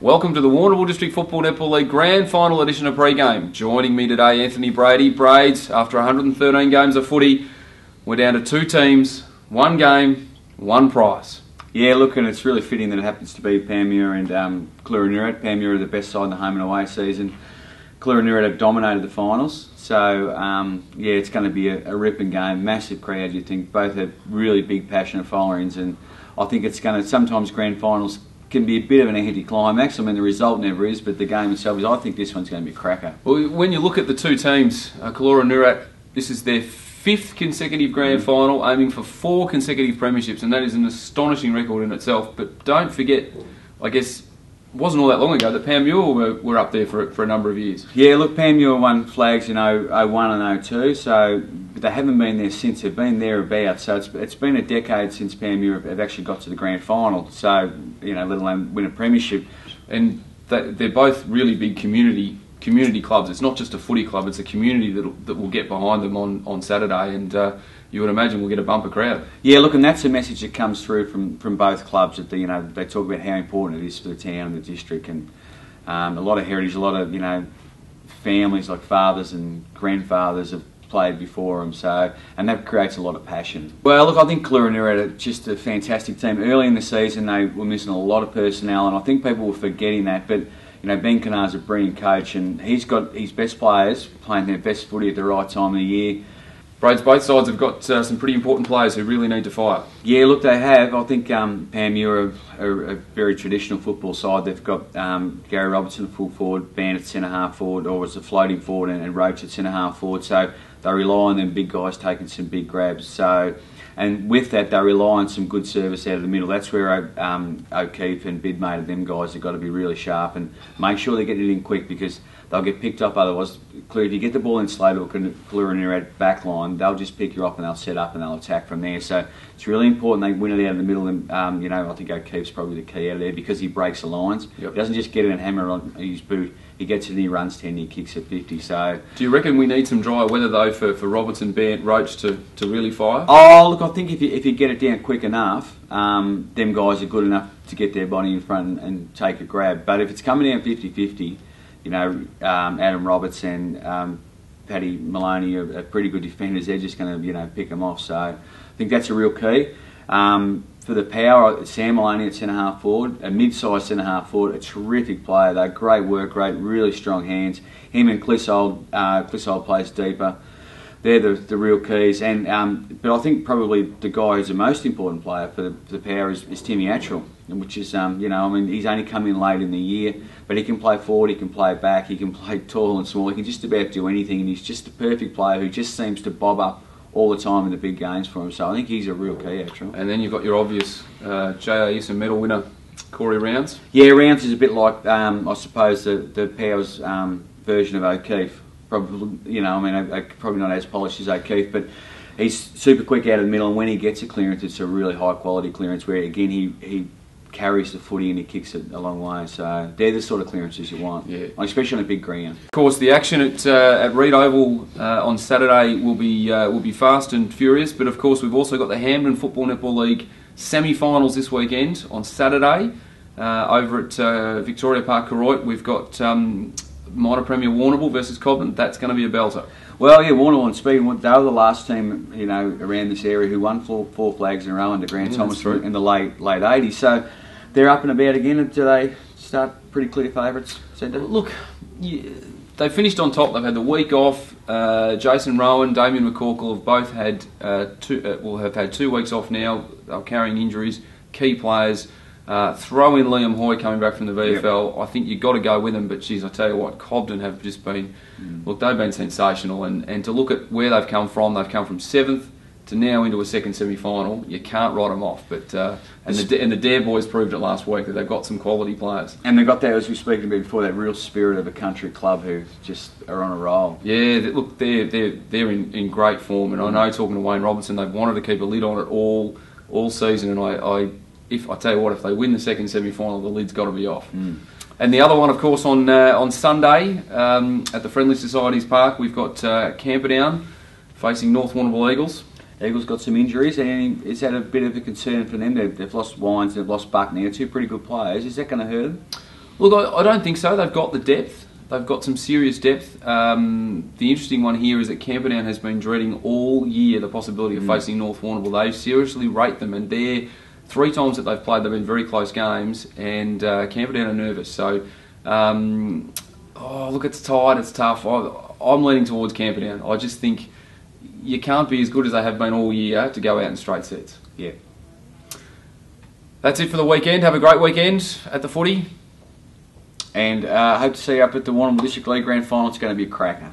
Welcome to the Warrnambool District Football Netball League Grand Final Edition of Pre-Game. Joining me today, Anthony Brady. Braids, after 113 games of footy, we're down to two teams, one game, one prize. Yeah, look, and it's really fitting that it happens to be Panmure and Cluraniurat. Panmure are the best side in the home and away season. Cluraniurat have dominated the finals, so yeah, it's going to be a ripping game, massive crowd. You think both have really big, passionate followings, and I think it's going to sometimes grand finals can be a bit of an anti-climax. I mean, the result never is, but the game itself is. I think this one's going to be a cracker. Well, when you look at the two teams, Cluraniurat, this is their fifth consecutive grand final, aiming for 4 consecutive premierships, and that is an astonishing record in itself. But don't forget, I guess, it wasn't all that long ago that Panmure were up there for a number of years. Yeah, look, Panmure won flags in 01 and 02, so but they haven't been there since. They've been thereabouts, so it's been a decade since Panmure have actually got to the grand final. So, you know, let alone win a premiership. And they're both really big community clubs. It's not just a footy club; it's a community that will get behind them on Saturday, and you would imagine we'll get a bumper crowd. Yeah, look, and that's a message that comes through from both clubs. That they talk about how important it is for the town and the district, and a lot of heritage, a lot of families like fathers and grandfathers have played before them, and that creates a lot of passion. Well, look, I think Cluraniurat are just a fantastic team. Early in the season, they were missing a lot of personnel, and I think people were forgetting that, but. Ben Canard's a brilliant coach, and he's got his best players playing their best footy at the right time of the year. Braids, both sides have got some pretty important players who really need to fire. Yeah, look, they have. I think Panmure are a very traditional football side. They've got Gary Robertson, full forward, Bandit centre-half forward, or as a floating forward, and Roach at centre-half forward. So they rely on them big guys taking some big grabs. And with that, they rely on some good service out of the middle. That's where O'Keefe and Bidmate and them guys have got to be really sharp and make sure they get it in quick, because they'll get picked up otherwise. If you get the ball in slow to a Cluraniurat back line, they'll just pick you up and they'll set up and they'll attack from there. So it's really important they win it out of the middle. And I think O'Keefe's probably the key out of there, because he breaks the lines. Yep. He doesn't just get it and hammer on his boot. He gets it and he runs 10, he kicks at 50. So, do you reckon we need some dry weather though for Robertson, Bant, Roach to really fire? Oh, look, I think if you get it down quick enough, them guys are good enough to get their body in front and take a grab. But if it's coming down 50-50, Adam Roberts and Paddy Maloney are pretty good defenders. They're just going to pick them off. So I think that's a real key. For the power, Sam Maloney at centre-half forward, a mid-sized centre-half forward, a terrific player. They're great work rate, really strong hands. Him and Clissold plays deeper. They're the real keys. And but I think probably the guy who's the most important player for the power is Timmy Attrell, which is he's only come in late in the year, but he can play forward, he can play back, he can play tall and small, he can just about do anything, and he's just a perfect player who just seems to bob up all the time in the big games for him. So I think he's a real key, actually. And then you've got your obvious JAS and medal winner, Corey Rounds. Yeah, Rounds is a bit like, I suppose, the Powers version of O'Keefe. Probably, probably not as polished as O'Keefe, but he's super quick out of the middle, and when he gets a clearance, it's a really high quality clearance where, again, he carries the footy and he kicks it a long way. So they're the sort of clearances you want, especially on a big ground. Of course, the action at Reed Oval on Saturday will be fast and furious. But of course, we've also got the Hampden Football Netball League semi-finals this weekend on Saturday over at Victoria Park, Koroit. We've got minor premier Warrnambool versus Cobden. That's going to be a belter. Well, yeah, Warrnambool and Speed, they were the last team, around this area who won four flags in a row under Grant Thomas in the late 80s. So they're up and about again. Do they start pretty clear favourites? Look, they finished on top. They've had the week off. Jason Rowan, Damien McCorkle have both had have had 2 weeks off now. They're carrying injuries. Key players. Throw in Liam Hoy coming back from the VFL. Yep. I think you've got to go with them, but geez, I tell you what, Cobden have just been, look, they've been sensational, and to look at where they've come from 7th to now into a second semi-final, you can't write them off. But and the Dare boys proved it last week that they've got some quality players. And they've got that, as we were speaking about before, that real spirit of a country club who just are on a roll. Yeah, look, they're in great form, and I know, talking to Wayne Robertson, they've wanted to keep a lid on it all season, and I tell you what, if they win the second semi-final, the lid's got to be off. And the other one, of course, on Sunday at the Friendly Societies Park, we've got Camperdown facing North Warrnambool Eagles. Eagles got some injuries, and is that a bit of a concern for them? They've lost Wines, they've lost Buck now, 2 pretty good players. Is that going to hurt them? Look, I don't think so. They've got the depth. They've got some serious depth. The interesting one here is that Camperdown has been dreading all year the possibility of facing North Warrnambool. They seriously rate them, and they're 3 times that they've played, they've been very close games, and Camperdown are nervous. So, look, it's tight, it's tough. I'm leaning towards Camperdown. I just think you can't be as good as they have been all year to go out in straight sets. Yeah. That's it for the weekend. Have a great weekend at the footy. And hope to see you up at the Warrnambool District League Grand Final. It's going to be a cracker.